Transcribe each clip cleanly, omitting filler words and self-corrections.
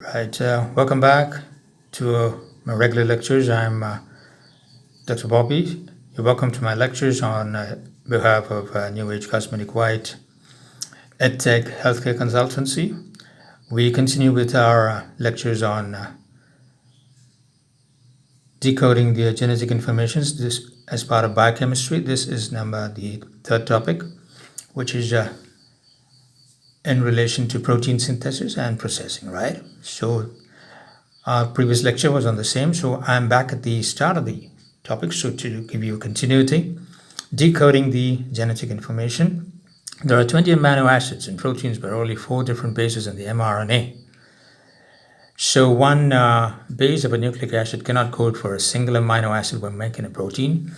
Right, welcome back to my regular lectures. I'm Dr. Bobby. You're welcome to my lectures on behalf of New Age Cosmetic White EdTech Healthcare Consultancy. We continue with our lectures on decoding the genetic informations. This as part of biochemistry. This is the third topic, which is in relation to protein synthesis and processing. Right. So our previous lecture was on the same, so I'm back at the start of the topic. So to give you continuity, decoding the genetic information. There are 20 amino acids in proteins, but only 4 different bases in the mRNA. So one base of a nucleic acid cannot code for a single amino acid when making a protein.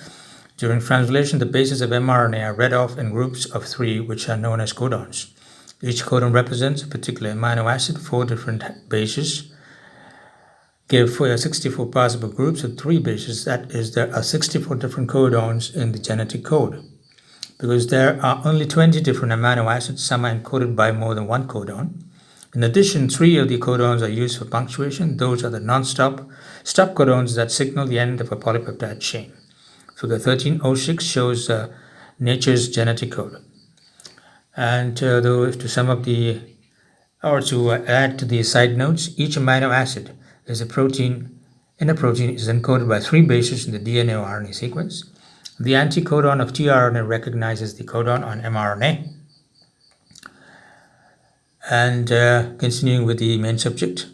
During translation, the bases of mRNA are read off in groups of 3, which are known as codons. Each codon represents a particular amino acid. 4 different bases give 64 possible groups of 3 bases. That is, there are 64 different codons in the genetic code. Because there are only 20 different amino acids, some are encoded by more than one codon. In addition, 3 of the codons are used for punctuation. Those are the non-stop stop codons that signal the end of a polypeptide chain. Figure 1306 shows nature's genetic code. And to sum up to add to the side notes, each amino acid is a protein is encoded by 3 bases in the DNA or RNA sequence. The anticodon of tRNA recognizes the codon on mRNA. And continuing with the main subject.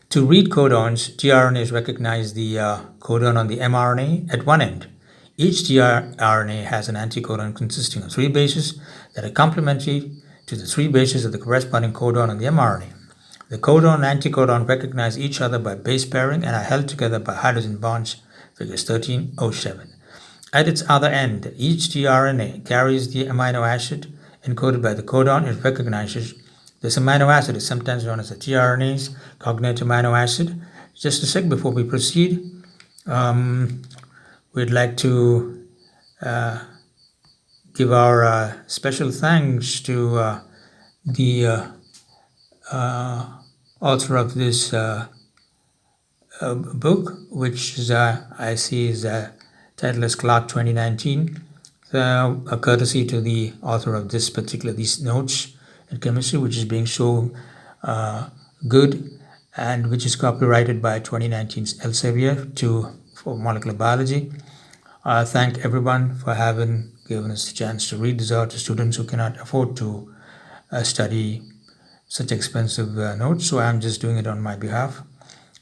To read codons, tRNAs recognize the codon on the mRNA at one end. Each tRNA has an anticodon consisting of 3 bases that are complementary to the 3 bases of the corresponding codon on the mRNA. The codon and anticodon recognize each other by base pairing and are held together by hydrogen bonds, figures 1307. At its other end, each tRNA carries the amino acid encoded by the codon it recognizes. This amino acid is sometimes known as a tRNA's cognate amino acid. Just a sec before we proceed, we'd like to give our special thanks to the author of this book, which is, I see is title is Clark 2019. A courtesy to the author of these notes in chemistry, which is being so good, and which is copyrighted by 2019's Elsevier for molecular biology. Thank everyone for having given us the chance to read. These are to students who cannot afford to study such expensive notes, so I'm just doing it on my behalf.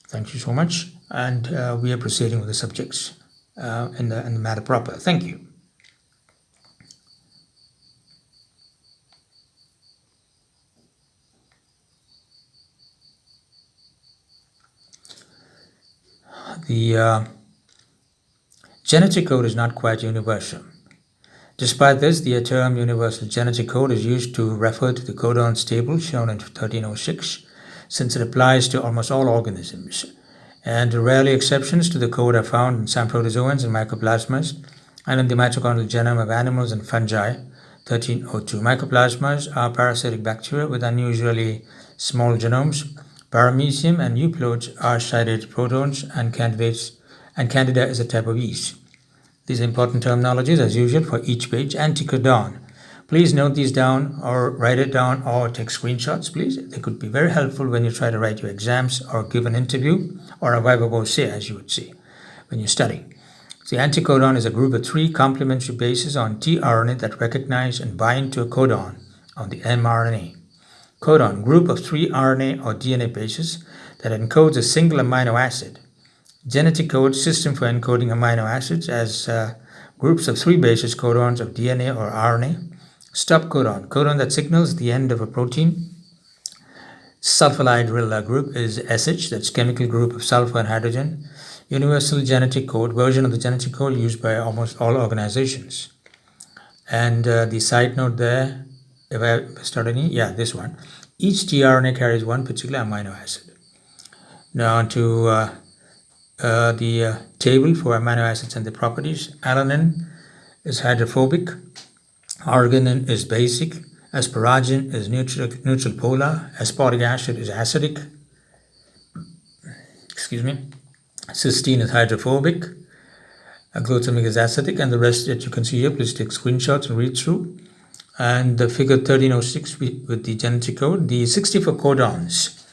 Thank you so much, and we are proceeding with the subjects in the matter proper. Thank you. The genetic code is not quite universal. Despite this, the term universal genetic code is used to refer to the codons table shown in 1306, since it applies to almost all organisms. And rarely exceptions to the code are found in some protozoans and mycoplasmas, and in the mitochondrial genome of animals and fungi, 1302. Mycoplasmas are parasitic bacteria with unusually small genomes. Paramecium and euploids are sided protons, and Candida is a type of yeast. These important terminologies, as usual, for each page. Anticodon. Please note these down or write it down or take screenshots, please. They could be very helpful when you try to write your exams or give an interview or a viva voce, as you would say, when you're studying. The anticodon is a group of 3 complementary bases on tRNA that recognize and bind to a codon on the mRNA. Codon, group of 3 RNA or DNA bases that encodes a single amino acid. Genetic code, system for encoding amino acids as groups of 3 bases codons of DNA or RNA. Stop codon, codon that signals the end of a protein. Sulfonyl group is SH, that's chemical group of sulfur and hydrogen. Universal genetic code, version of the genetic code used by almost all organizations. And the side note there, if I start any, this one. Each tRNA carries one particular amino acid. Now on to the table for amino acids and the properties. Alanine is hydrophobic, arginine is basic, Asparagine is neutral polar. Aspartic acid is acidic. Cysteine is hydrophobic. Glutamic is acidic, and the rest that you can see here, please take screenshots and read through. And the figure 1306 with the genetic code, the 64 codons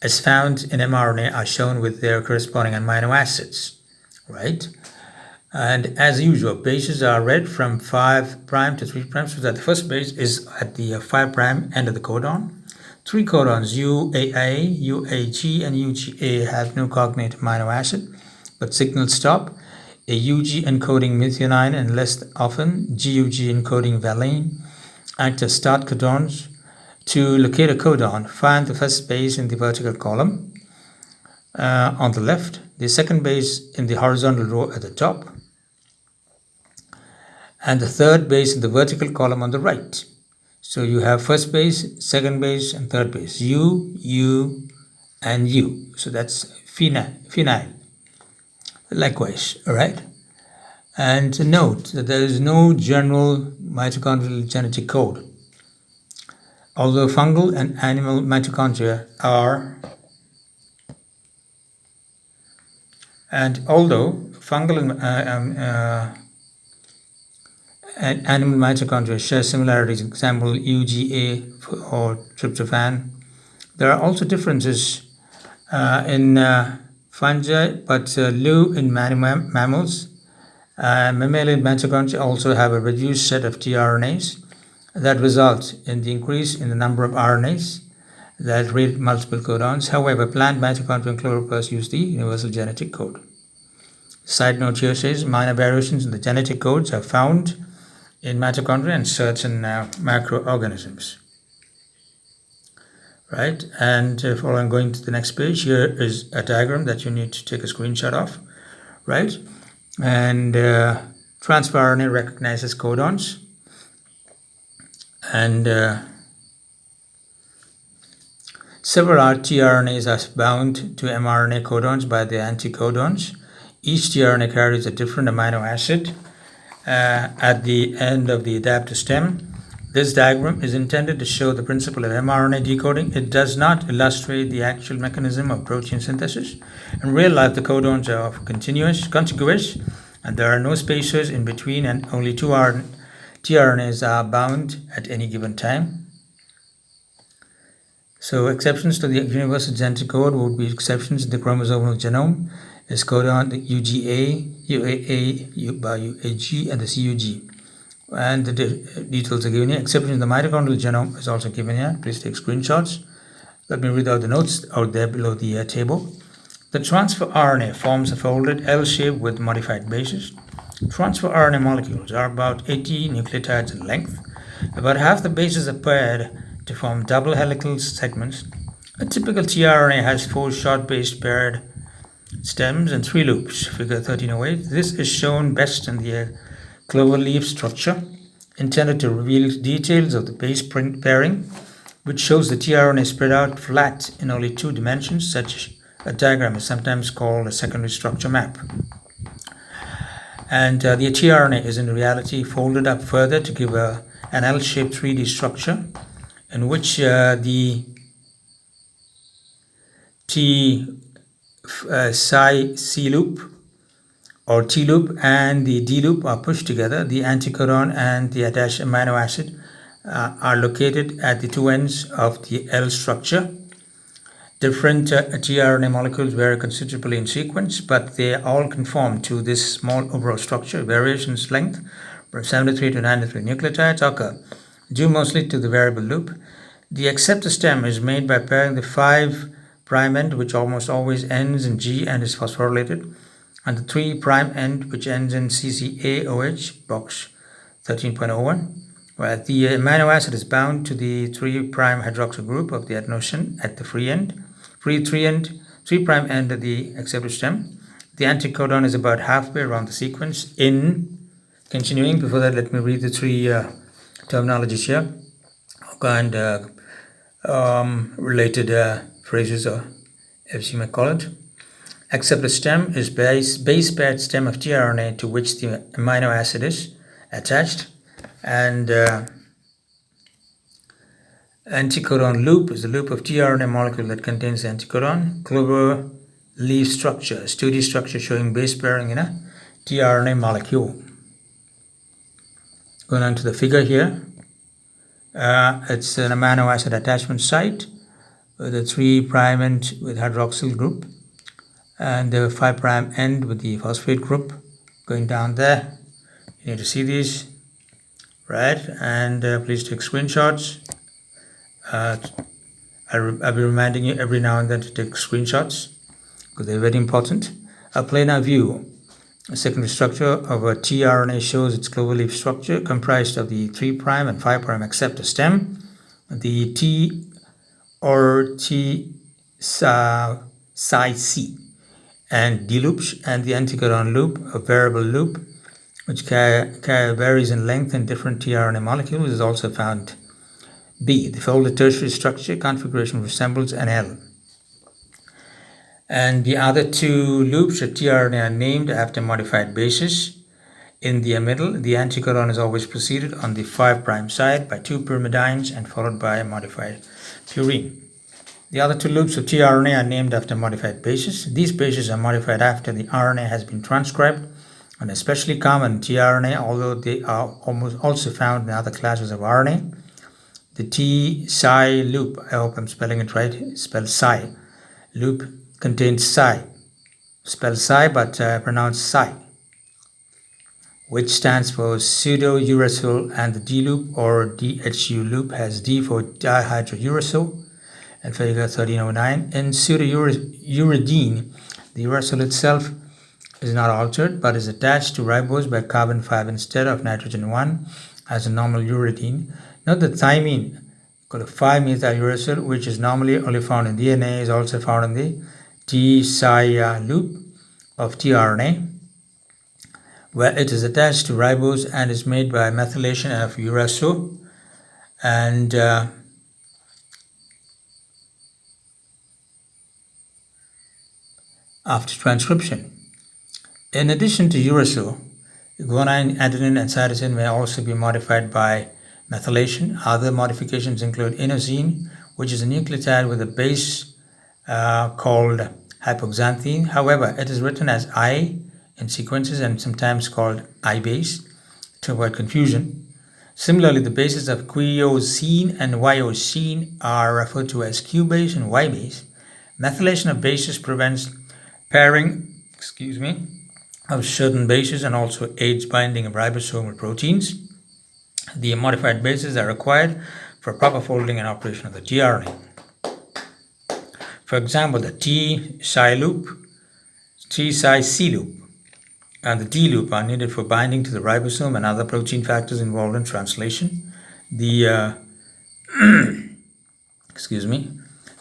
as found in mRNA are shown with their corresponding amino acids, right? And as usual, bases are read from 5' to 3', so that the first base is at the 5' end of the codon. 3 codons, UAA, UAG, and UGA, have no cognate amino acid, but signal stop. A UG encoding methionine and less often GUG encoding valine act as start codons. To locate a codon, find the first base in the vertical column on the left, the second base in the horizontal row at the top, and the third base in the vertical column on the right. So you have first base, second base, and third base. U, U, and U. So that's phenyl. Likewise, all right? And note that there is no general mitochondrial genetic code. Although fungal and animal mitochondria are, and animal mitochondria share similarities, example UGA or tryptophan, there are also differences in fungi, but low in mammals. Mammalian mitochondria also have a reduced set of tRNAs that result in the increase in the number of RNAs that read multiple codons. However, plant mitochondria and chloroplasts use the universal genetic code. Side note here says minor variations in the genetic codes are found in mitochondria and certain macroorganisms. Right, and following going to the next page, here is a diagram that you need to take a screenshot of, right? And transfer RNA recognizes codons, and several tRNAs are bound to mRNA codons by the anticodons. Each tRNA carries a different amino acid at the end of the adaptive stem. This diagram is intended to show the principle of mRNA decoding. It does not illustrate the actual mechanism of protein synthesis. In real life, the codons are contiguous, and there are no spacers in between, and only 2 tRNAs are bound at any given time. So exceptions to the universal genetic code would be exceptions in the chromosomal genome, is codon the UGA, UAA, UAG, and the CUG. And the details are given here. Exception in the mitochondrial genome is also given here. Please take screenshots. Let me read out the notes out there below the table. The transfer RNA forms a folded L shape with modified bases. Transfer RNA molecules are about 80 nucleotides in length. About half the bases are paired to form double helical segments. A typical tRNA has 4 short-based paired stems and 3 loops, figure 1308. This is shown best in the clover leaf structure, intended to reveal details of the base pairing, which shows the tRNA spread out flat in only 2 dimensions. Such a diagram is sometimes called a secondary structure map. And the tRNA is in reality folded up further to give an L-shaped 3D structure in which the C loop or T loop and the D loop are pushed together. The anticodon and the attached amino acid are located at the 2 ends of the L structure. Different tRNA molecules vary considerably in sequence, but they all conform to this small overall structure. Variations length from 73 to 93 nucleotides occur due mostly to the variable loop. The acceptor stem is made by pairing the 5' end, which almost always ends in G and is phosphorylated, and the 3' end, which ends in CCAOH, box 13.01, where the amino acid is bound to the 3' hydroxyl group of the adenosine at the free end, 3' end of the acceptor stem. The anticodon is about halfway around the sequence. Continuing, before that, let me read the 3 terminologies here and related phrases, or as you may call it. Acceptor stem is base paired stem of tRNA to which the amino acid is attached, and Anticodon loop is the loop of tRNA molecule that contains the anticodon. Clover leaf structure, sturdy structure showing base pairing in a tRNA molecule. Going on to the figure here. It's an amino acid attachment site with a 3' end with hydroxyl group and the 5' end with the phosphate group going down there. You need to see these, right? And please take screenshots. I'll be reminding you every now and then to take screenshots because they're very important. A planar view. A secondary structure of a tRNA shows its cloverleaf structure comprised of the 3' and 5' acceptor stem, the T or T psi C and D loops, and the anticodon loop, a variable loop, which varies in length in different tRNA molecules, is also found. B. The folded tertiary structure configuration resembles an L. And the other two loops of tRNA are named after modified bases. In the middle, the anticodon is always preceded on the 5' side by 2 pyrimidines and followed by a modified purine. The other two loops of tRNA are named after modified bases. These bases are modified after the RNA has been transcribed and especially common in tRNA, although they are almost also found in other classes of RNA. The T psi loop, I hope I'm spelling it right, spelled psi, loop contains psi, spelled psi but pronounced psi, which stands for pseudouracil, and the D loop or DHU loop has D for dihydrouracil and figure 1309. In pseudouridine, the uracil itself is not altered but is attached to ribose by carbon 5 instead of nitrogen 1 as a normal uridine. Note that thymine, called 5-methyl-uracil, which is normally only found in DNA, is also found in the T psi loop of tRNA, where it is attached to ribose and is made by methylation of uracil and after transcription. In addition to uracil, guanine, adenine, and cytosine may also be modified by methylation. Other modifications include inosine, which is a nucleotide with a base called hypoxanthine. However, it is written as I in sequences and sometimes called I base to avoid confusion. Similarly, the bases of quiosine and yosine are referred to as Q base and Y base. Methylation of bases prevents pairing, of certain bases and also aids binding of ribosomal proteins. The modified bases are required for proper folding and operation of the tRNA. For example, the T psi loop, T psi C loop, and the D loop are needed for binding to the ribosome and other protein factors involved in translation. The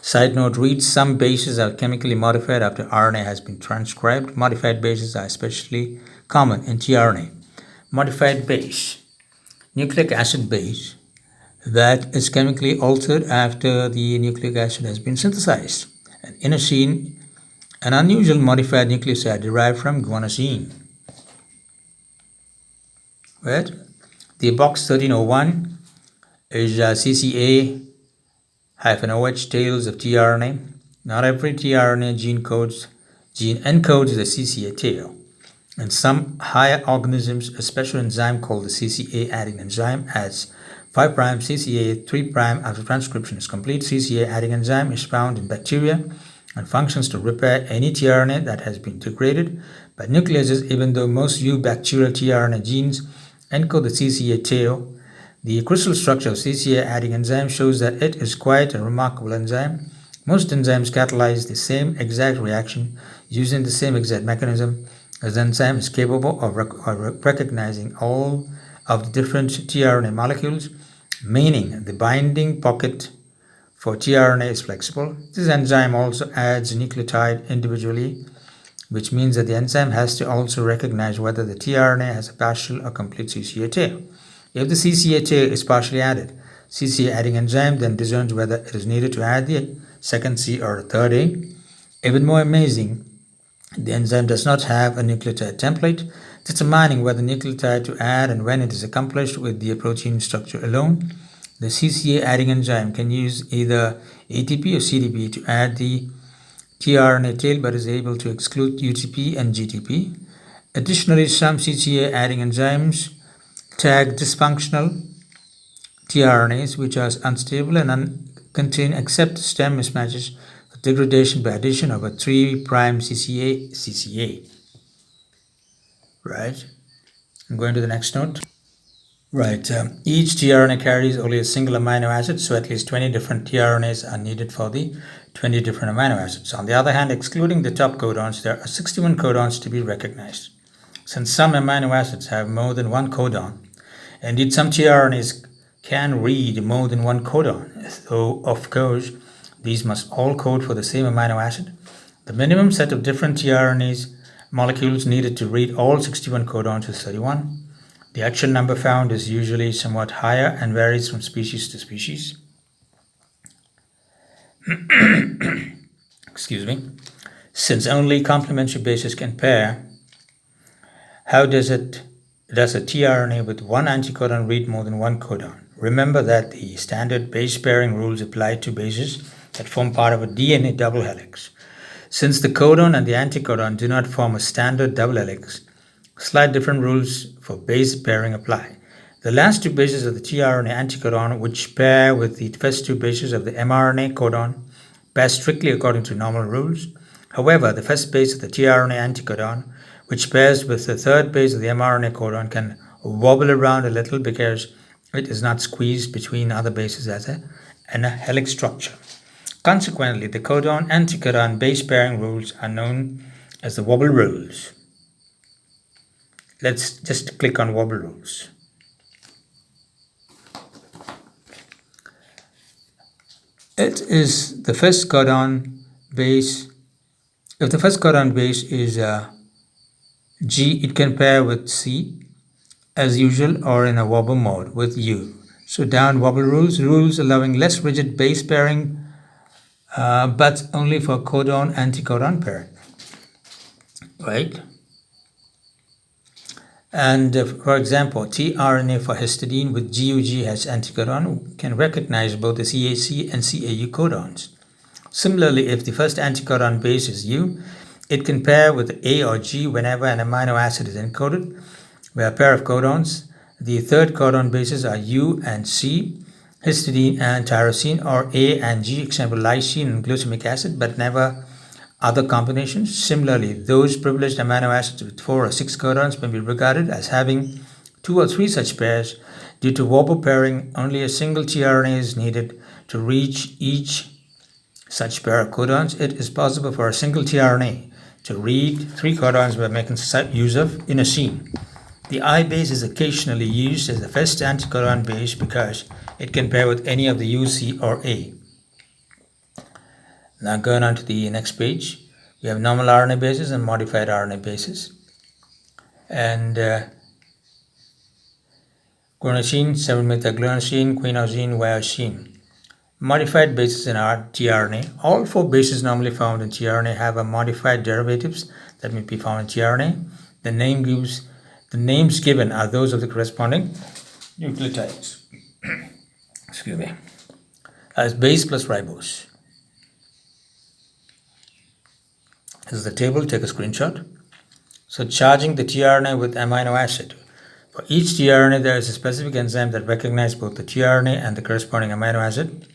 side note reads, some bases are chemically modified after RNA has been transcribed. Modified bases are especially common in tRNA. Modified base, nucleic acid base that is chemically altered after the nucleic acid has been synthesized. An inosine, an unusual modified nucleoside derived from guanosine. Right? The box 1301 is CCA-OH tails of tRNA. Not every tRNA gene encodes the CCA tail. In some higher organisms, a special enzyme called the CCA adding enzyme adds 5' CCA 3' after transcription is complete. CCA adding enzyme is found in bacteria and functions to repair any tRNA that has been degraded by nucleases. Even though most eubacterial tRNA genes encode the CCA tail, the crystal structure of CCA adding enzyme shows that it is quite a remarkable enzyme. Most enzymes catalyze the same exact reaction using the same exact mechanism, as the enzyme is capable of recognizing all of the different tRNA molecules, meaning the binding pocket for tRNA is flexible. This enzyme also adds a nucleotide individually, which means that the enzyme has to also recognize whether the tRNA has a partial or complete CCA tail. If the CCA tail is partially added, CCA adding enzyme then discerns whether it is needed to add the second C or third A. Even more amazing, the enzyme does not have a nucleotide template, determining whether nucleotide to add and when it is accomplished with the protein structure alone. The CCA adding enzyme can use either ATP or CDP to add the tRNA tail, but is able to exclude UTP and GTP. Additionally, some CCA adding enzymes tag dysfunctional tRNAs, which are unstable and contain accept stem mismatches for degradation by addition of a 3' CCA. Right. I'm going to the next note. Right. Each tRNA carries only a single amino acid, so at least 20 different tRNAs are needed for the 20 different amino acids. On the other hand, excluding the top codons, there are 61 codons to be recognized. Since some amino acids have more than one codon, indeed some tRNAs can read more than one codon, though of course these must all code for the same amino acid. The minimum set of different tRNAs molecules needed to read all 61 codons is 31. The actual number found is usually somewhat higher and varies from species to species. Excuse me. Since only complementary bases can pair, how does a tRNA with one anticodon read more than one codon? Remember that the standard base pairing rules apply to bases that form part of a DNA double helix. Since the codon and the anticodon do not form a standard double helix, slight different rules for base pairing apply. The last two bases of the tRNA anticodon, which pair with the first two bases of the mRNA codon, pair strictly according to normal rules. However, the first base of the tRNA anticodon, which pairs with the third base of the mRNA codon, can wobble around a little because it is not squeezed between other bases as in a helix structure. Consequently, the codon-anticodon base pairing rules are known as the wobble rules. Let's just click on wobble rules. It is the first codon base. If the first codon base is G, it can pair with C as usual or in a wobble mode with U. So down wobble rules allowing less rigid base pairing, but only for codon-anticodon pairing. Right? And for example, tRNA for histidine with GUG has anticodon can recognize both the CAC and CAU codons. Similarly, if the first anticodon base is U, it can pair with A or G whenever an amino acid is encoded, where a pair of codons. The third codon bases are U and C, histidine and tyrosine, or A and G, example lysine and glutamic acid, but never other combinations. Similarly, those privileged amino acids with 4 or 6 codons may be regarded as having 2 or 3 such pairs. Due to wobble pairing, only a single tRNA is needed to reach each such pair of codons. It is possible for a single tRNA to read 3 codons by making use of inosine. The I base is occasionally used as the first anticodon base because it can pair with any of the U, C, or A. Now going on to the next page, we have normal RNA bases and modified RNA bases. And guanosine, 7-methylgluanosine, quinozine, viosine. Modified bases in our tRNA. All 4 bases normally found in tRNA have a modified derivatives that may be found in tRNA. The names given are those of the corresponding nucleotides. Excuse me. As base plus ribose. This is the table, take a screenshot. So charging the tRNA with amino acid. For each tRNA, there is a specific enzyme that recognizes both the tRNA and the corresponding amino acid.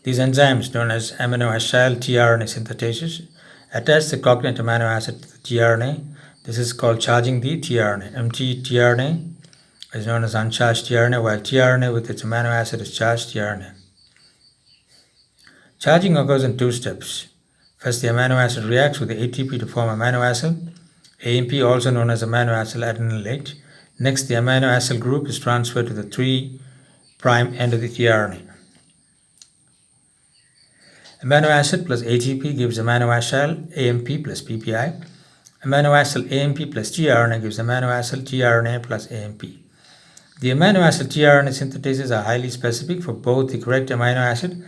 These enzymes, known as aminoacyl tRNA synthetases, attach the cognate amino acid to the tRNA. This is called charging the tRNA. Empty tRNA is known as uncharged tRNA, while tRNA with its amino acid is charged tRNA. Charging occurs in 2 steps. First, the amino acid reacts with the ATP to form amino acid, AMP, also known as amino acid adenylate. Next, the amino acid group is transferred to the 3' end of the tRNA. Amino acid plus ATP gives amino acyl AMP plus PPI. Amino acyl AMP plus tRNA gives amino acyl tRNA plus AMP. The amino acid tRNA synthetases are highly specific for both the correct amino acid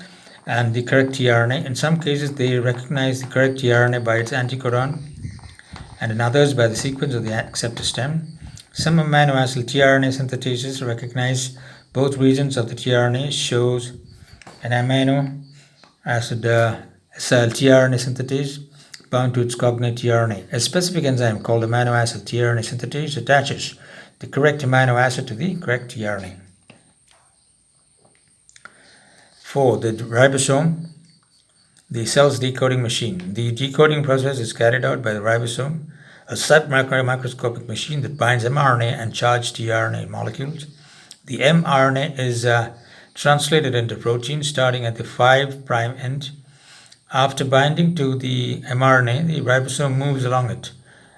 and the correct tRNA. In some cases, they recognize the correct tRNA by its anticodon, and in others by the sequence of the acceptor stem. Some amino acid tRNA synthetases recognize Both regions of the tRNA shows an amino acid acyl tRNA synthetase bound to its cognate tRNA. A specific enzyme called amino acid tRNA synthetase attaches the correct amino acid to the correct tRNA. For the ribosome, the cell's decoding machine. The decoding process is carried out by the ribosome, a submicroscopic machine that binds mRNA and charged tRNA molecules. The mRNA is translated into protein starting at the 5' end. After binding to the mRNA, the ribosome moves along it,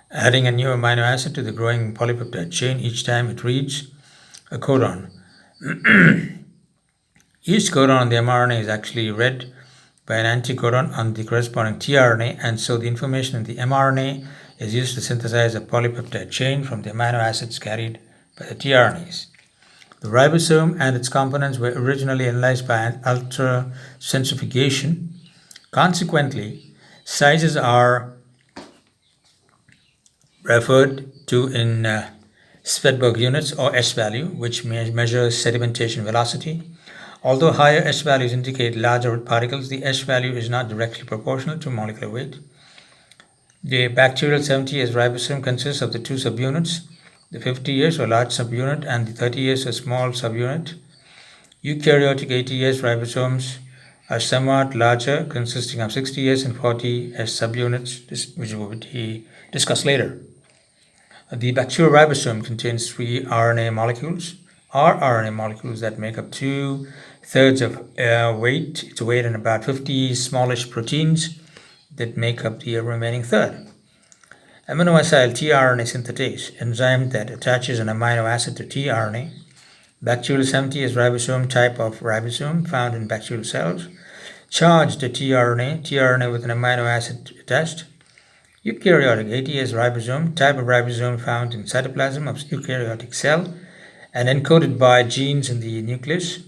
adding a new amino acid to the growing polypeptide chain each time it reads a codon. Each codon on the mRNA is actually read by an anticodon on the corresponding tRNA, and so the information in the mRNA is used to synthesize a polypeptide chain from the amino acids carried by the tRNAs. The ribosome and its components were originally analyzed by ultracentrifugation. Consequently, sizes are referred to in Svedberg units or S value, which measures sedimentation velocity. Although higher S values indicate larger particles, the S value is not directly proportional to molecular weight. The bacterial 70S ribosome consists of the two subunits, the 50S or large subunit and the 30S or small subunit. Eukaryotic 80S ribosomes are somewhat larger, consisting of 60S and 40S subunits, which will be discussed later. The bacterial ribosome contains 3 RNA molecules, rRNA molecules that make up 2/3 of weight. Its weight and about 50 smallish proteins that make up the remaining third. Aminoacyl tRNA synthetase, enzyme that attaches an amino acid to tRNA. Bacterial 70S ribosome, type of ribosome found in bacterial cells. Charged tRNA with an amino acid attached. Eukaryotic 80S ribosome, type of ribosome found in cytoplasm of eukaryotic cell and encoded by genes in the nucleus.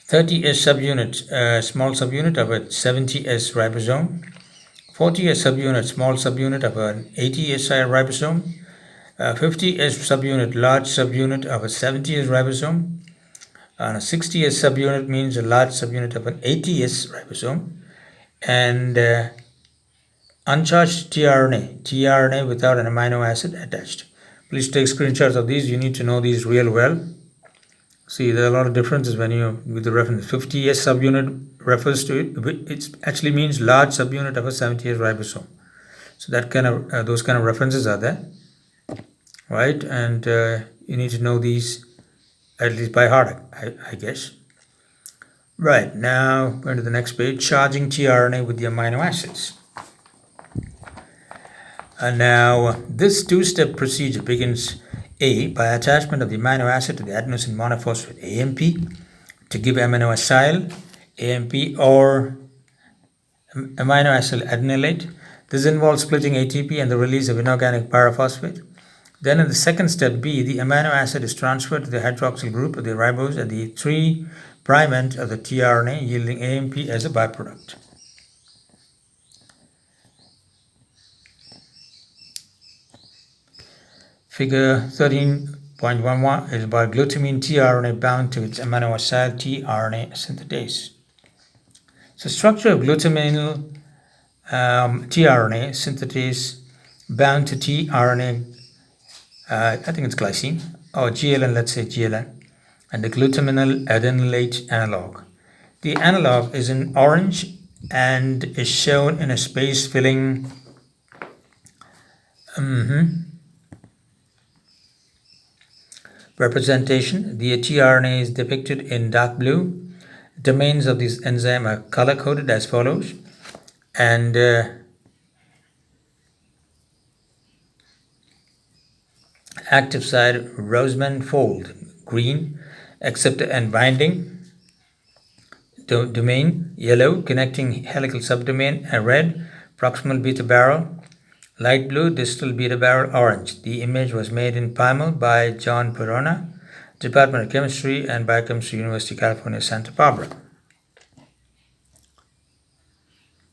30S subunit, small subunit of a 70S ribosome. 40S subunit, small subunit of an 80S ribosome. 50S subunit, large subunit of a 70S ribosome. And a 60S subunit means a large subunit of an 80S ribosome. And uncharged tRNA without an amino acid attached. Please take screenshots of these. You need to know these real well. See, there are a lot of differences when you, with the reference. 50S subunit refers to it actually means large subunit of a 70S ribosome. So that kind of, those kind of references are there, right? And you need to know these at least by heart, I guess. Right, now going to the next page, charging tRNA with the amino acids. And now this two-step procedure begins A, by attachment of the amino acid to the adenosine monophosphate AMP to give aminoacyl AMP or amino acyl adenylate. This involves splitting ATP and the release of inorganic pyrophosphate. Then in the second step B, the amino acid is transferred to the hydroxyl group of the ribose at the 3' end of the tRNA, yielding AMP as a byproduct. Figure 13.11 is about glutamine tRNA bound to its aminoacyl tRNA synthetase. So structure of glutaminyl tRNA synthetase bound to tRNA, I think it's glycine, or GLN, let's say GLN, and the glutaminyl adenylate analog. The analog is in orange and is shown in a space filling representation. The tRNA is depicted in dark blue. Domains of this enzyme are color-coded as follows. And active side, Roseman fold, green, acceptor and binding. Domain, yellow, connecting helical subdomain, red, proximal beta barrel. Light blue, distal beta barrel, orange. The image was made in Primal by John Perona, Department of Chemistry and Biochemistry, University of California, Santa Barbara.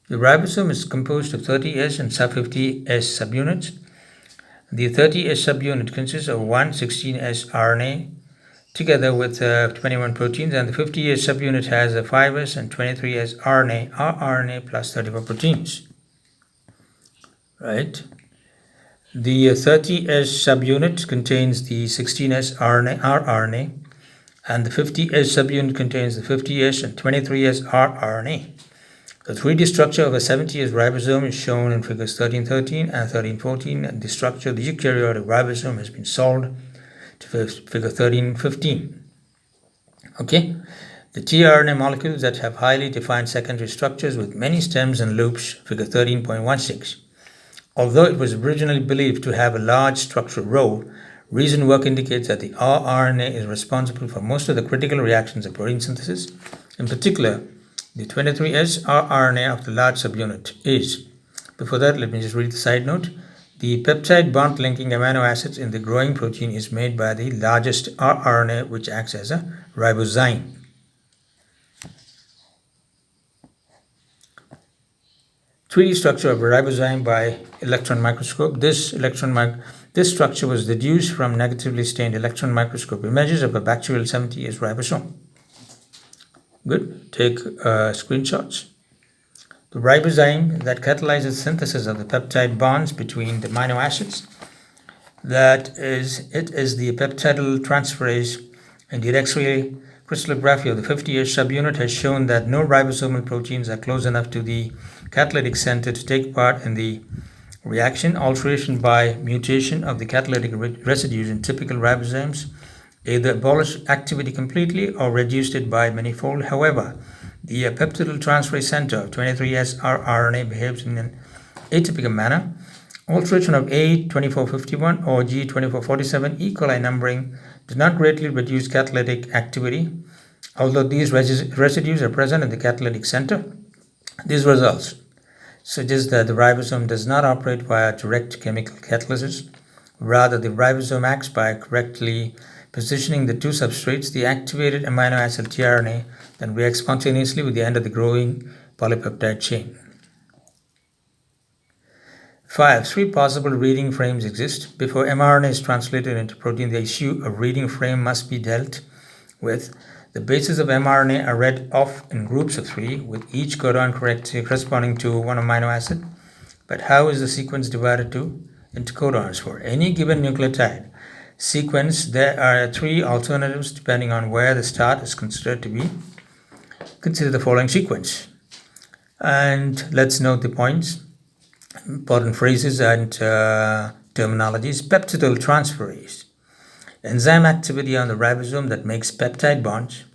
The ribosome is composed of 30S and sub-50S subunits. The 30S subunit consists of one 16S RNA together with 21 proteins, and the 50S subunit has a 5S and 23S rRNA plus 34 proteins. Right? The 30S subunit contains the 16S rRNA, and the 50S subunit contains the 50S and 23S rRNA. The 3D structure of a 70S ribosome is shown in figures 1313 and 1314, and the structure of the eukaryotic ribosome has been solved to figure 1315. Okay, the tRNA molecules that have highly defined secondary structures with many stems and loops, figure 13.16. Although it was originally believed to have a large structural role, recent work indicates that the rRNA is responsible for most of the critical reactions of protein synthesis. In particular, the 23S rRNA of the large subunit is. Before that, let me just read the side note. The peptide bond linking amino acids in the growing protein is made by the largest rRNA, which acts as a ribozyme. "3D structure of a ribozyme by electron microscope. This structure was deduced from negatively stained electron microscope images of a bacterial 70S ribosome." Good. Take screenshots. The ribozyme that catalyzes synthesis of the peptide bonds between the amino acids. It is the peptidyl transferase, and the X-ray crystallography of the 50S subunit has shown that no ribosomal proteins are close enough to the catalytic center to take part in the reaction. Alteration by mutation of the catalytic residues in typical ribozymes either abolish activity completely or reduced it by manyfold. However, the peptidyl transferase center of 23S rRNA behaves in an atypical manner. Alteration of A2451 or G2447 E. coli numbering does not greatly reduce catalytic activity, although these residues are present in the catalytic center. These results suggest that the ribosome does not operate via direct chemical catalysis. Rather, the ribosome acts by correctly positioning the two substrates, the activated amino acid tRNA, then reacts spontaneously with the end of the growing polypeptide chain. 5. 3 possible reading frames exist. Before mRNA is translated into protein, the issue of reading frame must be dealt with. The bases of mRNA are read off in groups of 3, with each codon corresponding to one amino acid. But how is the sequence divided into codons? For any given nucleotide sequence, there are 3 alternatives depending on where the start is considered to be. Consider the following sequence. And let's note the points, important phrases and terminologies. Peptidyl transferase, enzyme activity on the ribosome that makes peptide bonds.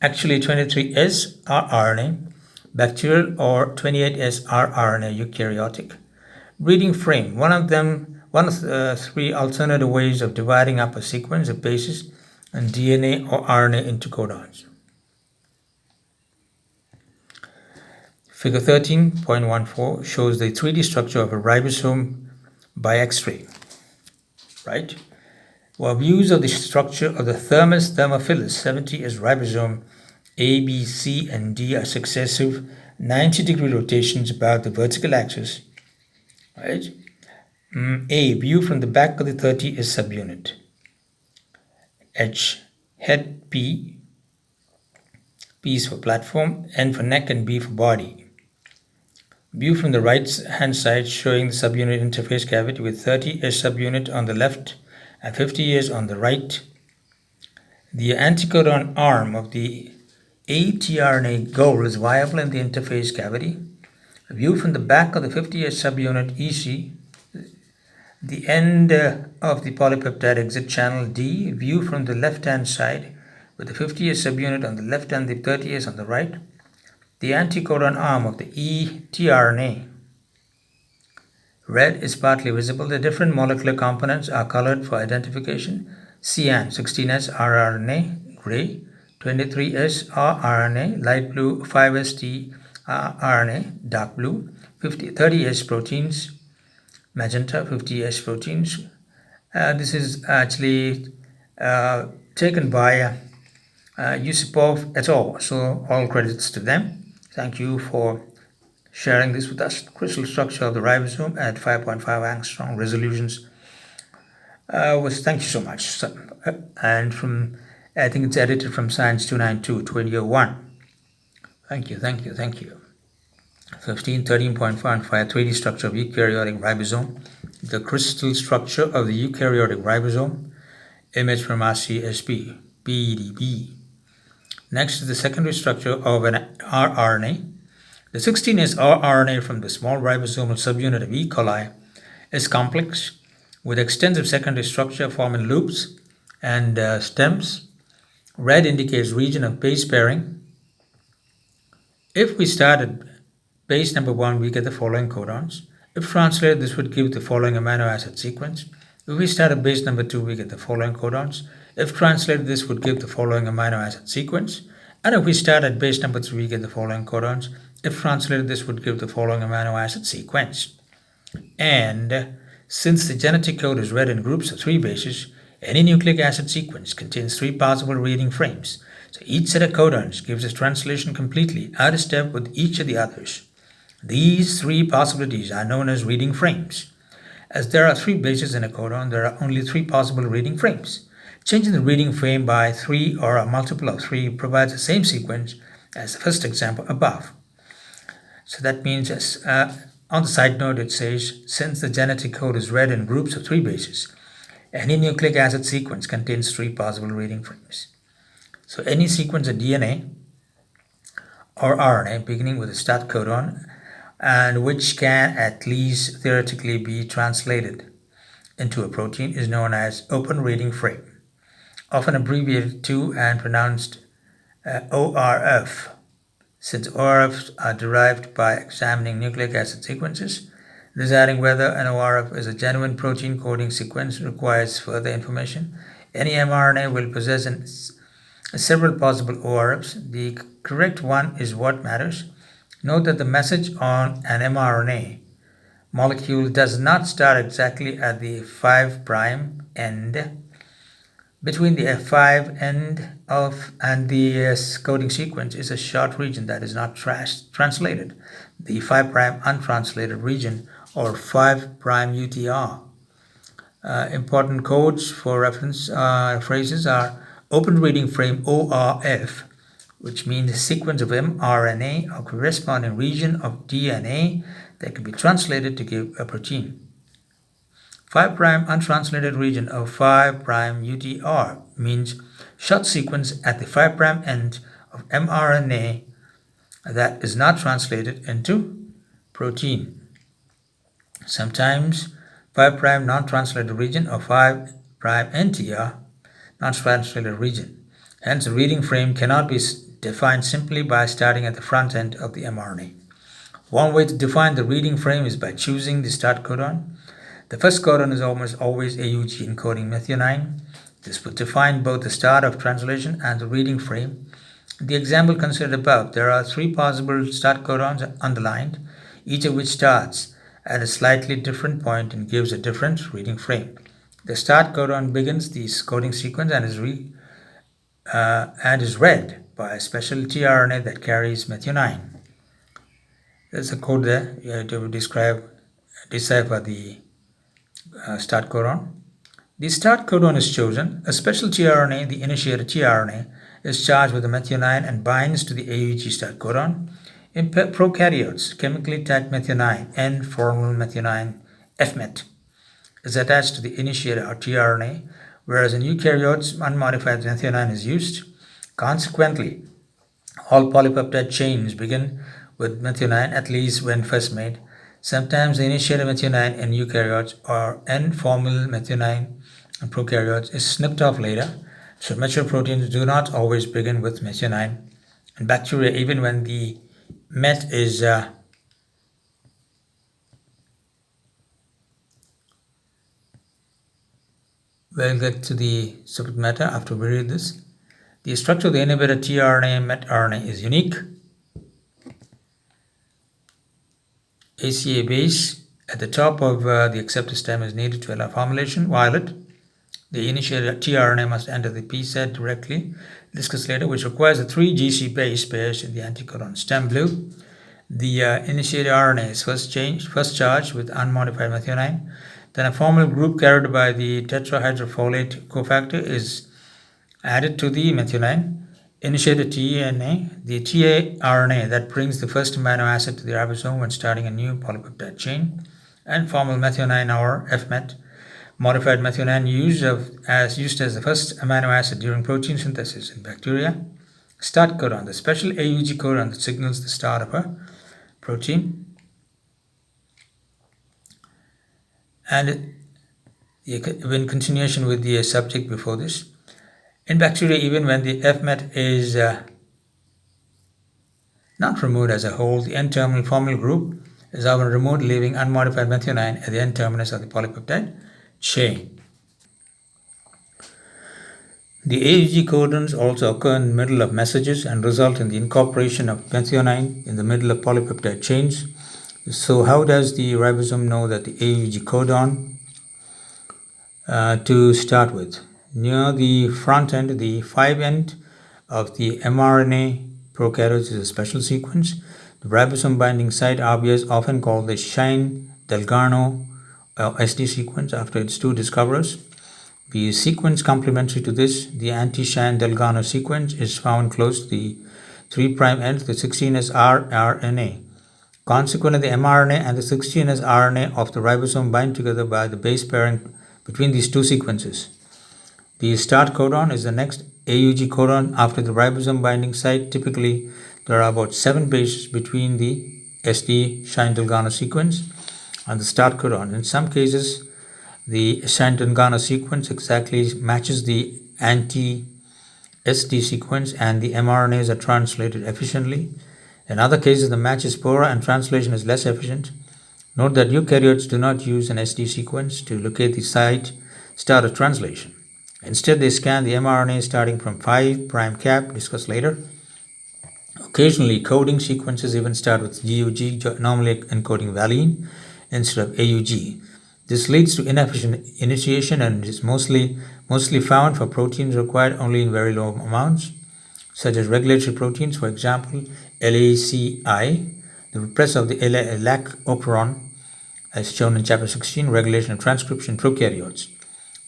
Actually 23S rRNA, bacterial, or 28S rRNA, eukaryotic. Reading frame, one of the 3 alternative ways of dividing up a sequence of bases and DNA or RNA into codons. Figure 13.14 shows the 3D structure of a ribosome by X-ray. Right? Well, views of the structure of the thermus thermophilus 70S ribosome A, B, C, and D are successive 90-degree rotations about the vertical axis. Right? A, view from the back of the 30S subunit. H, head P, P is for platform, N for neck, and B for body. View from the right hand side showing the subunit interface cavity with 30S subunit on the left and 50S on the right. The anticodon arm of the ATRNA goal is viable in the interface cavity. A view from the back of the 50S subunit EC, the end of the polypeptide exit channel D, view from the left hand side with the 50S subunit on the left and the 30S on the right. The anticodon arm of the eTRNA. Red is partly visible. The different molecular components are colored for identification. Cyan, 16S rRNA, gray, 23S rRNA, light blue, 5S rRNA, dark blue, 30S proteins, magenta, 50S proteins. This is actually taken by Yusupov et al. So all credits to them. Thank you for sharing this with us. Crystal structure of the ribosome at 5.5 angstrom resolutions. Thank you so much. And from I think it's edited from Science 292, 2001. Thank you. 15, 13.15, 3D structure of eukaryotic ribosome. The crystal structure of the eukaryotic ribosome. Image from RCSP, PDB. Next is the secondary structure of an rRNA. The 16S rRNA from the small ribosomal subunit of E. coli is complex with extensive secondary structure forming loops and stems. Red indicates region of base pairing. If we started base number 1, we get the following codons. If translated, this would give the following amino acid sequence. If we start at base number 2, we get the following codons. If translated, this would give the following amino acid sequence. And if we start at base number 3, we get the following codons. If translated, this would give the following amino acid sequence. And since the genetic code is read in groups of 3 bases, any nucleic acid sequence contains 3 possible reading frames. So each set of codons gives a translation completely out of step with each of the others. These 3 possibilities are known as reading frames. As there are 3 bases in a codon, there are only 3 possible reading frames. Changing the reading frame by 3 or a multiple of 3 provides the same sequence as the first example above. So that means, on the side note, it says, since the genetic code is read in groups of 3 bases, any nucleic acid sequence contains 3 possible reading frames. So any sequence of DNA or RNA beginning with a start codon and which can at least theoretically be translated into a protein is known as open reading frame, often abbreviated to and pronounced ORF. Since ORFs are derived by examining nucleic acid sequences, deciding whether an ORF is a genuine protein coding sequence requires further information. Any mRNA will possess several possible ORFs. The correct one is what matters. Note that the message on an mRNA molecule does not start exactly at the 5' end. Between the F5 end and the coding sequence is a short region that is not translated, the 5' untranslated region, or 5' UTR. Important codes for reference phrases are open reading frame ORF, which means a sequence of mRNA or corresponding region of DNA that can be translated to give a protein. 5' untranslated region of 5' UTR means short sequence at the 5' end of mRNA that is not translated into protein. Sometimes 5' non-translated region of 5' NTR, non-translated region. Hence, the reading frame cannot be defined simply by starting at the front end of the mRNA. One way to define the reading frame is by choosing the start codon. The first codon is almost always AUG encoding methionine. This would define both the start of translation and the reading frame. In the example considered above, there are 3 possible start codons underlined, each of which starts at a slightly different point and gives a different reading frame. The start codon begins the coding sequence and is read by a special tRNA that carries methionine. There's a code there to decipher the start codon. The start codon is chosen. A special tRNA, the initiator tRNA, is charged with the methionine and binds to the AUG start codon. In prokaryotes, chemically tagged methionine, N-formyl methionine, FMET, is attached to the initiator or tRNA, whereas in eukaryotes, unmodified methionine is used. Consequently, all polypeptide chains begin with methionine, at least when first made. Sometimes the initiator methionine in eukaryotes or N-formyl methionine in prokaryotes is snipped off later, so mature proteins do not always begin with methionine. In bacteria, even when the met is we'll get to the subject matter after we read this. The structure of the inhibitor tRNA and met RNA is unique. ACA base at the top of the acceptor stem is needed to allow formylation. Violet. The initiator tRNA must enter the P set directly, discussed later, which requires a 3 GC base pairs in the anticodon. Stem blue. The initiator RNA is first charged with unmodified methionine. Then a formyl group carried by the tetrahydrofolate cofactor is added to the methionine, initiate a tRNA, the tRNA that brings the first amino acid to the ribosome when starting a new polypeptide chain, and formal methionine or FMET, modified methionine used as the first amino acid during protein synthesis in bacteria. Start codon, the special AUG codon that signals the start of a protein. And in continuation with the subject before this, in bacteria, even when the FMET is not removed as a whole, the N-terminal formyl group is often removed, leaving unmodified methionine at the N-terminus of the polypeptide chain. The AUG codons also occur in the middle of messages and result in the incorporation of methionine in the middle of polypeptide chains. So how does the ribosome know that the AUG codon to start with? Near the front end, the 5' end of the mRNA prokaryotes is a special sequence. The ribosome binding site RBS, often called the Shine-Delgado SD sequence after its two discoverers. The sequence complementary to this, the anti-Shine-Delgado sequence, is found close to the 3' end, the 16S rRNA. Consequently, the mRNA and the 16S RNA of the ribosome bind together by the base pairing between these two sequences. The start codon is the next AUG codon after the ribosome binding site. Typically, there are about 7 bases between the SD Shine-Delgado sequence and the start codon. In some cases, the Shine-Delgado sequence exactly matches the anti-SD sequence and the mRNAs are translated efficiently. In other cases, the match is poorer and translation is less efficient. Note that eukaryotes do not use an SD sequence to locate the site start of translation. Instead, they scan the mRNA starting from 5' cap, discussed later. Occasionally, coding sequences even start with GUG, normally encoding valine, instead of AUG. This leads to inefficient initiation and is mostly found for proteins required only in very low amounts, such as regulatory proteins, for example, LACI, the repressor of the LAC operon, as shown in chapter 16, regulation of transcription prokaryotes.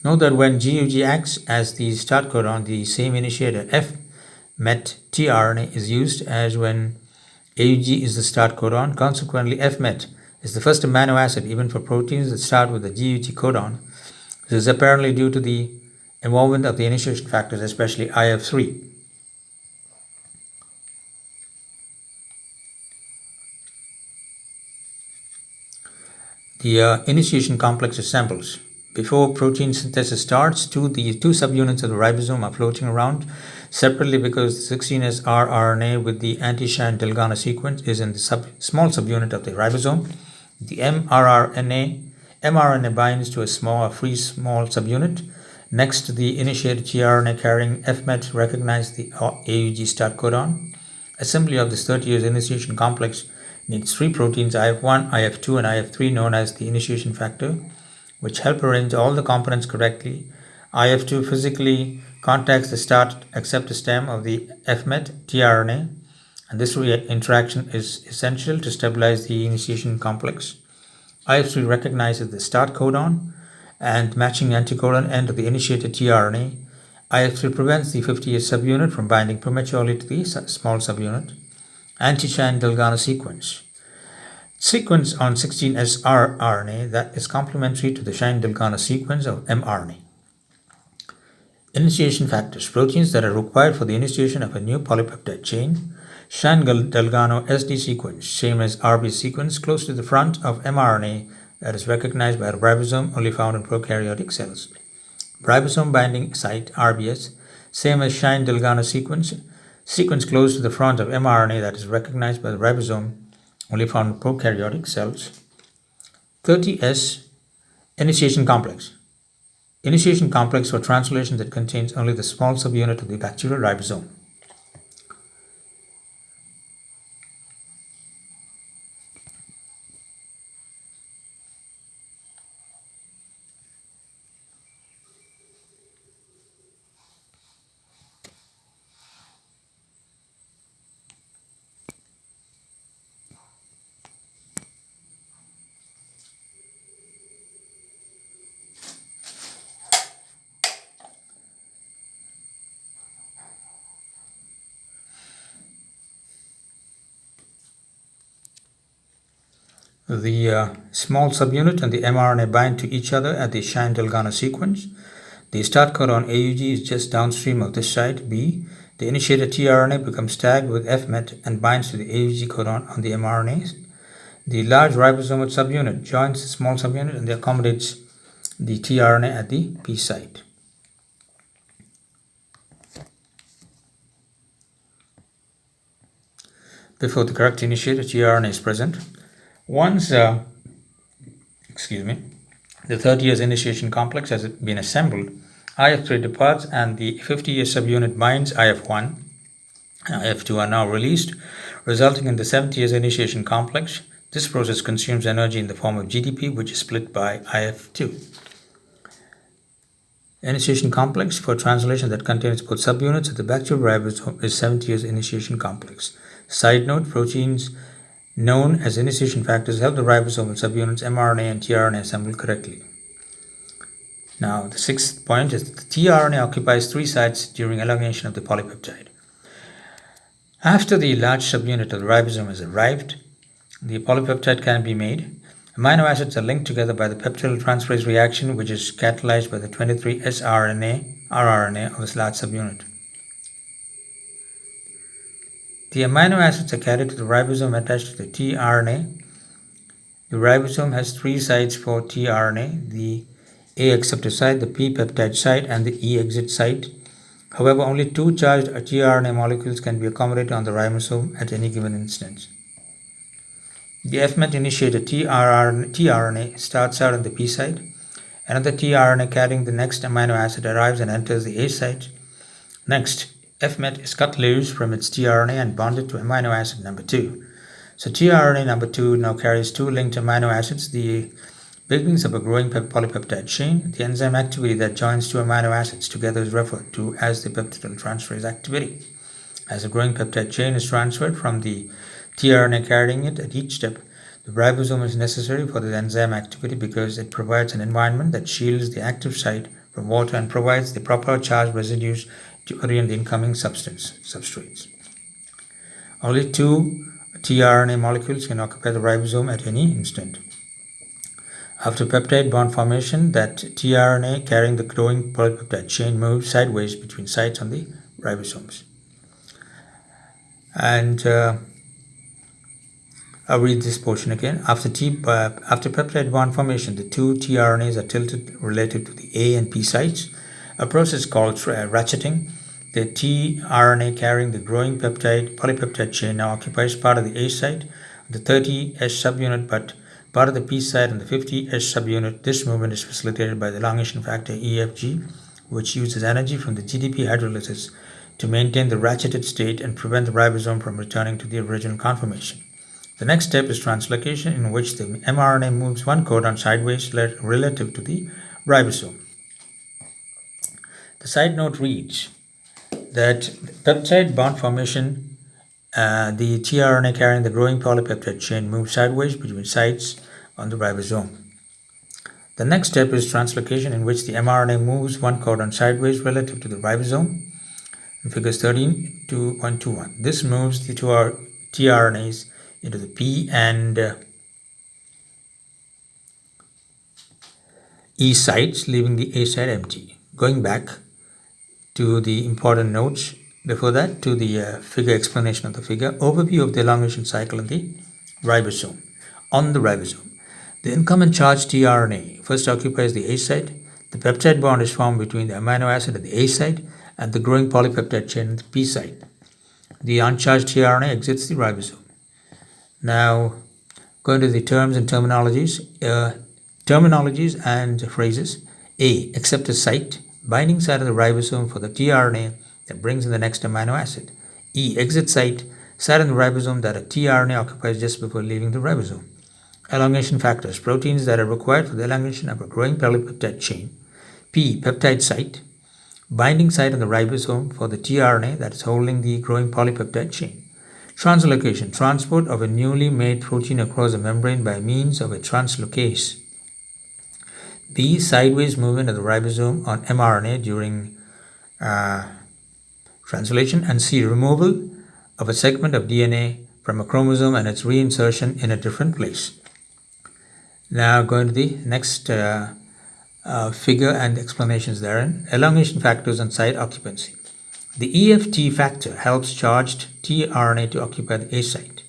Note that when GUG acts as the start codon, the same initiator FMET tRNA is used as when AUG is the start codon. Consequently, FMET is the first amino acid even for proteins that start with the GUG codon. This is apparently due to the involvement of the initiation factors, especially IF3. The initiation complex assembles. Before protein synthesis starts, the two subunits of the ribosome are floating around separately because the 16S rRNA with the anti-Shine-Delgado sequence is in the small subunit of the ribosome. The mRNA binds to a free small subunit. Next, the initiated tRNA carrying FMET recognize the AUG start codon. Assembly of this 30 years initiation complex needs 3 proteins, IF1, IF2, and IF3, known as the initiation factor, which help arrange all the components correctly. IF2 physically contacts the start acceptor stem of the FMET tRNA, and this interaction is essential to stabilize the initiation complex. IF3 recognizes the start codon and matching anticodon end of the initiated tRNA. IF3 prevents the 50S subunit from binding prematurely to the small subunit. Anti-Shine-Delgado sequence on 16S rRNA that is complementary to the Shine-Delgado sequence of mRNA. Initiation factors, proteins that are required for the initiation of a new polypeptide chain. Shine-Delgado SD sequence, same as RB sequence, close to the front of mRNA that is recognized by the ribosome, only found in prokaryotic cells. Ribosome binding site, RBS, same as Shine-Delgado sequence close to the front of mRNA that is recognized by the ribosome, only found in prokaryotic cells. 30S initiation complex. Initiation complex for translation that contains only the small subunit of the bacterial ribosome. The small subunit and the mRNA bind to each other at the Shine-Delgado sequence. The start codon AUG is just downstream of this site, B. The initiator tRNA becomes tagged with FMET and binds to the AUG codon on the mRNA. The large ribosomal subunit joins the small subunit and accommodates the tRNA at the P site. Before the correct initiator tRNA is present, once the 30S initiation complex has been assembled, IF3 departs and the 50S subunit binds IF1 and IF2 are now released, resulting in the 70S initiation complex. This process consumes energy in the form of GDP, which is split by IF2. Initiation complex for translation that contains both subunits at the bacterial ribosome is 70S initiation complex. Side note, proteins known as initiation factors help the ribosomal subunits mRNA and tRNA assemble correctly. Now, the sixth point is that the tRNA occupies 3 sites during elongation of the polypeptide. After the large subunit of the ribosome has arrived, the polypeptide can be made. Amino acids are linked together by the peptidyl transferase reaction, which is catalyzed by the 23S rRNA of this large subunit. The amino acids are carried to the ribosome attached to the tRNA. The ribosome has 3 sites for tRNA, the A acceptor site, the P peptide site, and the E exit site. However, only 2 charged tRNA molecules can be accommodated on the ribosome at any given instance. The FMET initiator tRNA starts out on the P site. Another tRNA carrying the next amino acid arrives and enters the A site. Next, FMET is cut loose from its tRNA and bonded to amino acid number 2. So tRNA number 2 now carries 2 linked amino acids, the beginnings of a growing polypeptide chain. The enzyme activity that joins 2 amino acids together is referred to as the peptidyl transferase activity. As the growing peptide chain is transferred from the tRNA carrying it at each step, the ribosome is necessary for the enzyme activity because it provides an environment that shields the active site from water and provides the proper charged residues to orient the incoming substrates. Only 2 tRNA molecules can occupy the ribosome at any instant. After peptide bond formation, that tRNA carrying the growing polypeptide chain moves sideways between sites on the ribosomes. And I'll read this portion again. After peptide bond formation, the 2 tRNAs are tilted relative to the A and P sites, a process called ratcheting. The tRNA carrying the growing polypeptide chain now occupies part of the A site, the 30S subunit, but part of the P site and the 50S subunit. This movement is facilitated by the elongation factor EFG, which uses energy from the GDP hydrolysis to maintain the ratcheted state and prevent the ribosome from returning to the original conformation. The next step is translocation, in which the mRNA moves 1 codon sideways relative to the ribosome. The side note reads that peptide bond formation, the tRNA carrying the growing polypeptide chain moves sideways between sites on the ribosome. The next step is translocation, in which the mRNA moves 1 codon sideways relative to the ribosome. In figures 13.21, this moves the 2 tRNAs into the P and E sites, leaving the A site empty. Going back to the important notes before that, to the figure explanation of the figure, overview of the elongation cycle in the ribosome. On the ribosome, the incoming charged tRNA first occupies the A site. The peptide bond is formed between the amino acid at the A site and the growing polypeptide chain at the P site. The uncharged tRNA exits the ribosome. Now, going to the terms and terminologies and phrases. A, acceptor site, binding site of the ribosome for the tRNA that brings in the next amino acid. E, exit site, site in the ribosome that a tRNA occupies just before leaving the ribosome. Elongation factors, proteins that are required for the elongation of a growing polypeptide chain. P, peptide site, binding site on the ribosome for the tRNA that is holding the growing polypeptide chain. Translocation, transport of a newly made protein across the membrane by means of a translocase. B, sideways movement of the ribosome on mRNA during translation. And C, removal of a segment of DNA from a chromosome and its reinsertion in a different place. Now going to the next figure and explanations therein. Elongation factors and site occupancy. The EFT factor helps charged tRNA to occupy the A site.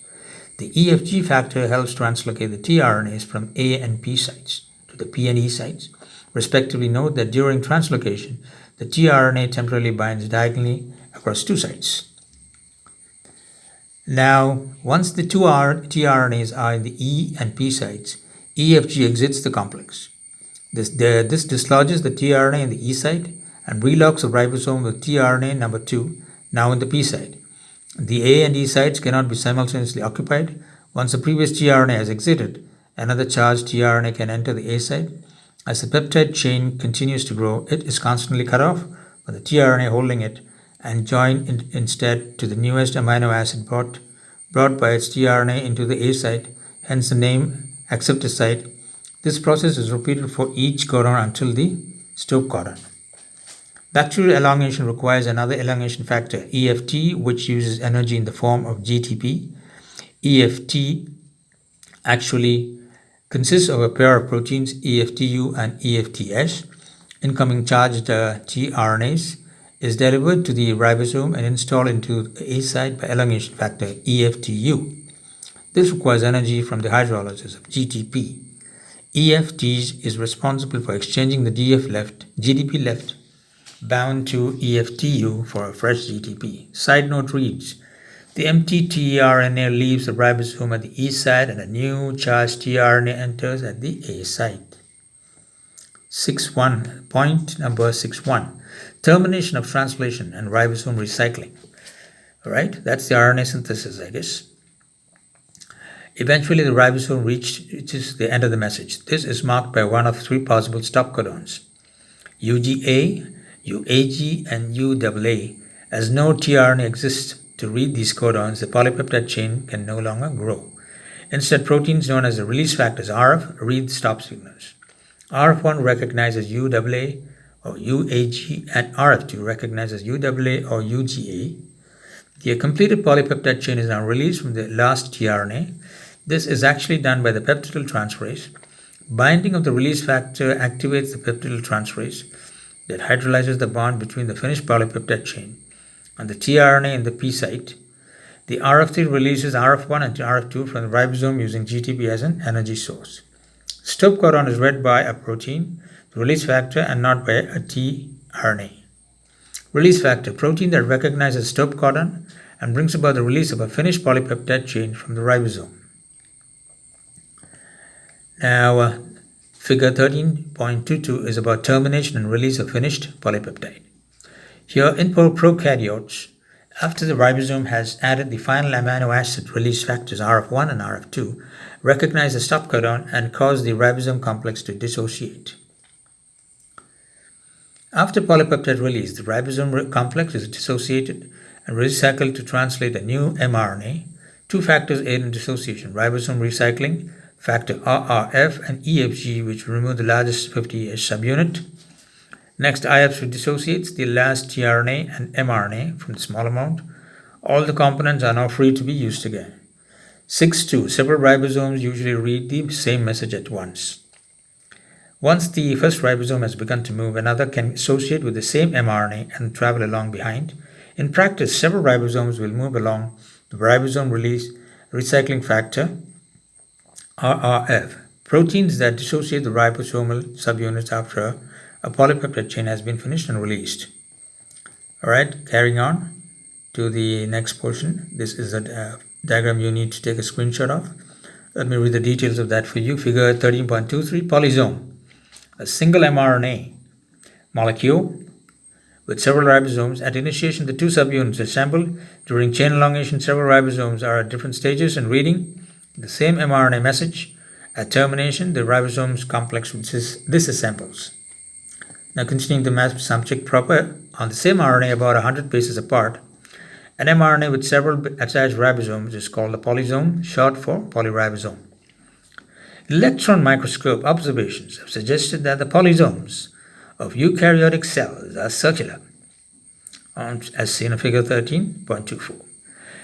The EFG factor helps translocate the tRNAs from A and P sites to the P and E sites. Respectively, note that during translocation, the tRNA temporarily binds diagonally across two sites. Now, once the two tRNAs are in the E and P sites, EFG exits the complex. This dislodges the tRNA in the E site and relocks the ribosome with tRNA number 2, now in the P site. The A and E sites cannot be simultaneously occupied. Once the previous tRNA has exited, another charged tRNA can enter the A site. As the peptide chain continues to grow, it is constantly cut off by the tRNA holding it and joined instead to the newest amino acid brought by its tRNA into the A site, hence the name acceptor site. This process is repeated for each codon until the stop codon. Bacterial elongation requires another elongation factor, EFT, which uses energy in the form of GTP. EFT actually consists of a pair of proteins, EFTU and EFTS. Incoming charged tRNAs is delivered to the ribosome and installed into the A site by elongation factor, EFTU. This requires energy from the hydrolysis of GTP. EFTs is responsible for exchanging the GDP left bound to EFTU for a fresh GTP. Side note reads, the empty tRNA leaves the ribosome at the E site and a new charged tRNA enters at the A site. 6.1. Point number 6.1. Termination of translation and ribosome recycling. Alright, that's the RNA synthesis, I guess. Eventually, the ribosome reaches the end of the message. This is marked by one of three possible stop codons, UGA, UAG, and UAA. As no tRNA exists to read these codons, the polypeptide chain can no longer grow. Instead, proteins known as the release factors RF read stop signals. RF1 recognizes UAA or UAG, and RF2 recognizes UAA or UGA. The completed polypeptide chain is now released from the last tRNA. This is actually done by the peptidyl transferase. Binding of the release factor activates the peptidyl transferase that hydrolyzes the bond between the finished polypeptide chain and the tRNA in the P site. The RF3 releases RF1 and RF2 from the ribosome using GTP as an energy source. Stop codon is read by a protein, the release factor, and not by a tRNA. Release factor, protein that recognizes stop codon and brings about the release of a finished polypeptide chain from the ribosome. Now, figure 13.22 is about termination and release of finished polypeptide. Here in prokaryotes, after the ribosome has added the final amino acid release factors RF1 and RF2, recognize the stop codon and cause the ribosome complex to dissociate. After polypeptide release, the ribosome complex is dissociated and recycled to translate a new mRNA. Two factors aid in dissociation, ribosome recycling factor RRF and EFG, which remove the largest 50H subunit. Next, IF dissociates the last tRNA and mRNA from the small amount. All the components are now free to be used again. 6.2. Several ribosomes usually read the same message at once. Once the first ribosome has begun to move, another can associate with the same mRNA and travel along behind. In practice, several ribosomes will move along the ribosome release recycling factor RRF. Proteins that dissociate the ribosomal subunits after a polypeptide chain has been finished and released. Alright, carrying on to the next portion. This is a diagram you need to take a screenshot of. Let me read the details of that for you. Figure 13.23, polysome. A single mRNA molecule with several ribosomes. At initiation, the two subunits assemble. During chain elongation, several ribosomes are at different stages in reading the same mRNA message. At termination, the ribosomes complex disassembles. Now continuing the mass subject proper, on the same RNA about 100 bases apart, an mRNA with several attached ribosomes is called a polysome, short for polyribosome. Electron microscope observations have suggested that the polysomes of eukaryotic cells are circular, as seen in figure 13.24.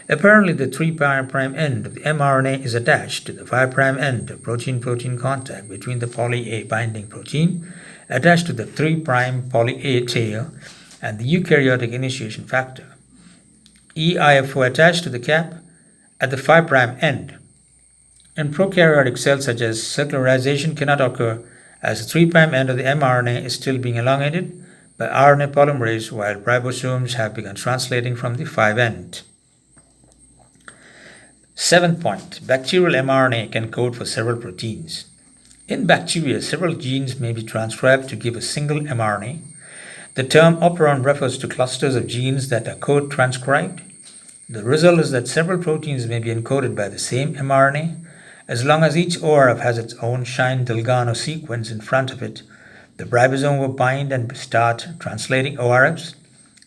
Apparently, the 3' end of the mRNA is attached to the 5' end of protein-protein contact between the poly A binding protein attached to the 3' poly A tail and the eukaryotic initiation factor, EIF4, attached to the cap at the 5' end. In prokaryotic cells such as circularization cannot occur as the 3' end of the mRNA is still being elongated by RNA polymerase while ribosomes have begun translating from the 5' end. 7th point, bacterial mRNA can code for several proteins. In bacteria, several genes may be transcribed to give a single mRNA. The term operon refers to clusters of genes that are code-transcribed. The result is that several proteins may be encoded by the same mRNA. As long as each ORF has its own Shine-Delgado sequence in front of it, the ribosome will bind and start translating ORFs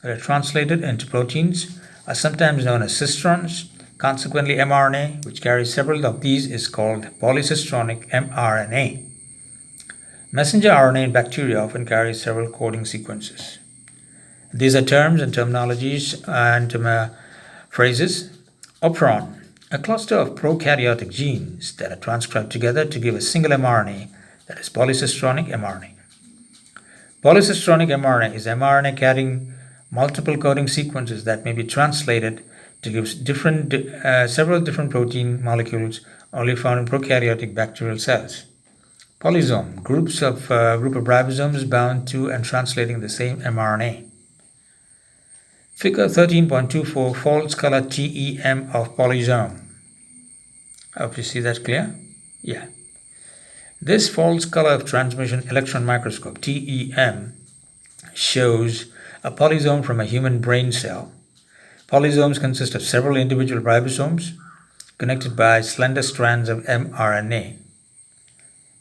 that are translated into proteins, are sometimes known as cistrons. Consequently, mRNA, which carries several of these, is called polycistronic mRNA. Messenger RNA in bacteria often carries several coding sequences. These are terms and terminologies and phrases. Operon, a cluster of prokaryotic genes that are transcribed together to give a single mRNA, that is polycistronic mRNA. Polycistronic mRNA is mRNA carrying multiple coding sequences that may be translated to give several different protein molecules only found in prokaryotic bacterial cells. Polysome, group of ribosomes bound to and translating the same mRNA. Figure 13.24, false color TEM of polysome. I hope you see that clear? Yeah. This false color of transmission electron microscope, TEM, shows a polysome from a human brain cell. Polysomes consist of several individual ribosomes connected by slender strands of mRNA.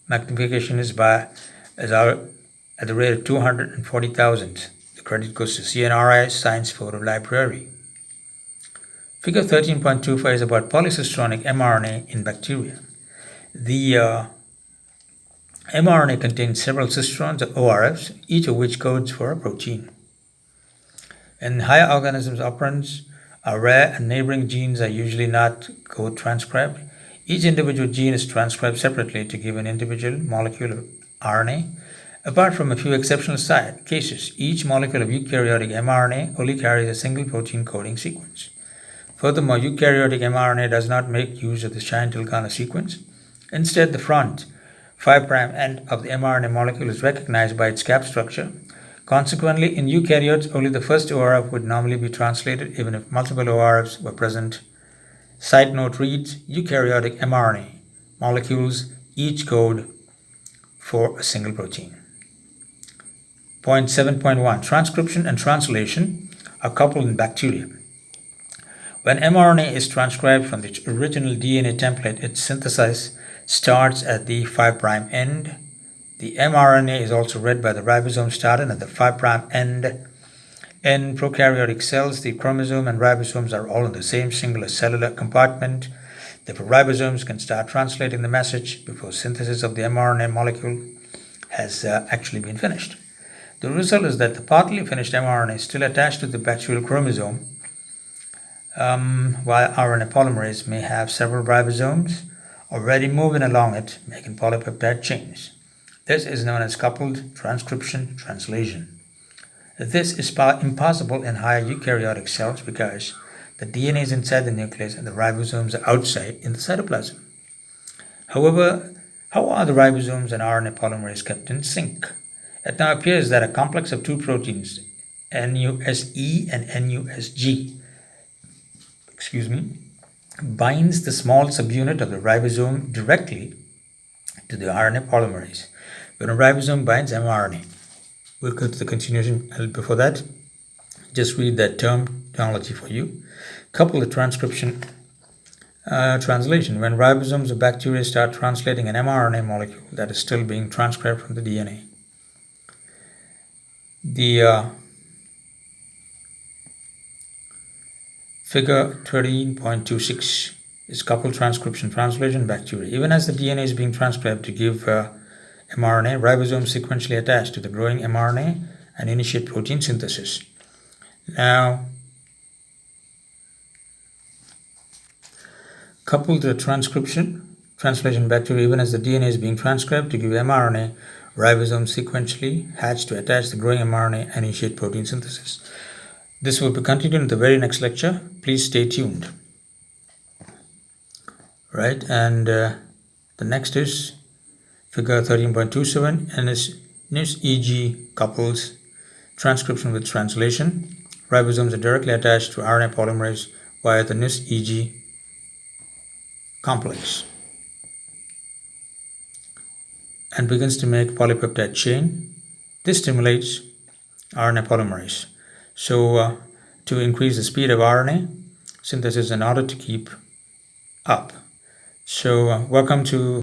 Magnification is at the rate of 240,000. The credit goes to CNRI Science Photo Library. Figure 13.25 is about polycistronic mRNA in bacteria. The mRNA contains several cistrons or ORFs, each of which codes for a protein. In higher organisms, operons are rare and neighboring genes are usually not code-transcribed. Each individual gene is transcribed separately to give an individual molecule of RNA. Apart from a few exceptional cases, each molecule of eukaryotic mRNA only carries a single protein coding sequence. Furthermore, eukaryotic mRNA does not make use of the Shine-Delgado sequence. Instead, the front 5' end of the mRNA molecule is recognized by its cap structure. Consequently, in eukaryotes, only the first ORF would normally be translated even if multiple ORFs were present. Side note reads, eukaryotic mRNA molecules each code for a single protein. Point 7.1, transcription and translation are coupled in bacteria. When mRNA is transcribed from the original DNA template, its synthesis starts at the 5' end. The mRNA is also read by the ribosome starting at the 5' end. In prokaryotic cells, the chromosome and ribosomes are all in the same singular cellular compartment. Therefore, ribosomes can start translating the message before synthesis of the mRNA molecule has actually been finished. The result is that the partly finished mRNA is still attached to the bacterial chromosome, while RNA polymerase may have several ribosomes already moving along it, making polypeptide chains. This is known as coupled transcription translation. This is impossible in higher eukaryotic cells because the DNA is inside the nucleus and the ribosomes are outside in the cytoplasm. However, how are the ribosomes and RNA polymerase kept in sync? It now appears that a complex of two proteins, NUSE and NUSG, binds the small subunit of the ribosome directly to the RNA polymerase. When a ribosome binds mRNA, we'll go to the continuation before that. Just read that terminology for you. Couple the transcription translation. When ribosomes of bacteria start translating an mRNA molecule that is still being transcribed from the DNA. The figure 13.26 is coupled transcription translation in bacteria. Even as the DNA is being transcribed to give mRNA, ribosomes sequentially attach to the growing mRNA and initiate protein synthesis. Now, coupled the translation bacteria even as the DNA is being transcribed to give mRNA, ribosomes sequentially hatch to attach the growing mRNA and initiate protein synthesis. This will be continued in the very next lecture. Please stay tuned. Right, and the next is figure 13.27, NS-EG couples transcription with translation. Ribosomes are directly attached to RNA polymerase via the NS-EG complex and begins to make polypeptide chain. This stimulates RNA polymerase. So to increase the speed of RNA synthesis in order to keep up. So welcome to